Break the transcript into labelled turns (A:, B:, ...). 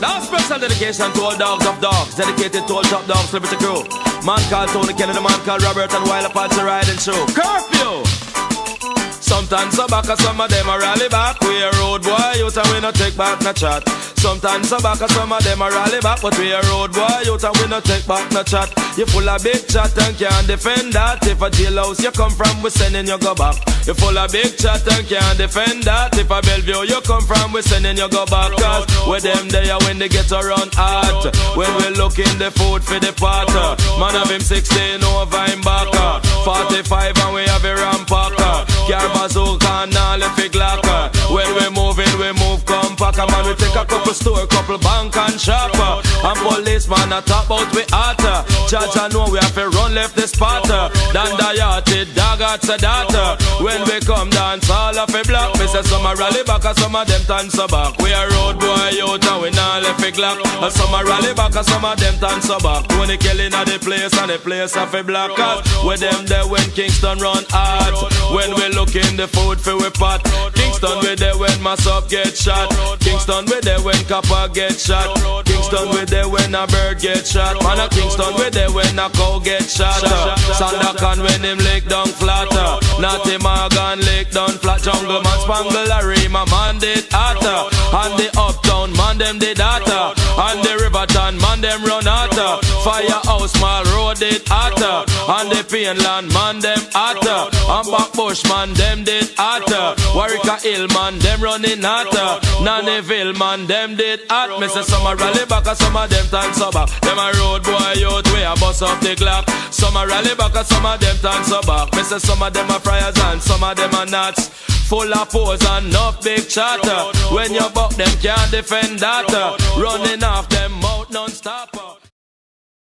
A: Now special dedication to all dogs of dogs, dedicated to all top dogs, celebrity crew. Man called Tony Kelly, the man called Robert, and Wild Apache riding show. Curfew! Sometimes so back, some of them a rally back. We a road boy, youth and we no take back no chat. Sometimes so back, some of them a rally back, but we a road boy, youth and we no take back no chat. You full of big chat and can't defend that. If a jailhouse you come from, we sending you go back. You full of big chat and can't defend that. If a Bellevue you come from, we sending you go back. Cause with them there when they get around hot. When we looking the food for the pot. Man have him 16 over him back. 45 and we have a rampacker. Car bazooka and all the big locker. When we moving, we move compact. Man we take a couple store, couple bank and shop. And policeman a top out we hotter. Judge I know we have to run left the spot. Dan Dayati, dog at Sadata. When we come dance all of a block. Me say some a rally back and some of them turn so back. We a road boy out and we not left a glock. And some a rally back and some of them turn so back. Tony Kelly at the place and the place of a block. With them there when Kingston run hard. When we look in the food for we pot. Kingston we there when mass up get shot. Kingston we there when copper get shot. Kingston we there when a bird get shot. Man a Kingston we there when a cow get shot. Sandakan when him lick down flat. Natty Morgan lick down flat. Jungle man spangle a rima man did hotter. And the uptown man them did hotter. And the Riverton man them run hotter. Firehouse Mall Road did hotter. And the Painland man them hotter. And Backbush man them did hotter. Warwick Hill man them running hotter. Nannyville man them did hot. Me say some a rally back and some of them turn so back. Them a road boy youth we a bust up the clock. Some a rally back and some of them turn so back. Me say some of them a friars and some of them a nuts. Full of pose and enough big chatter. When you buck them can't defend that. Running off them mouth non-stop.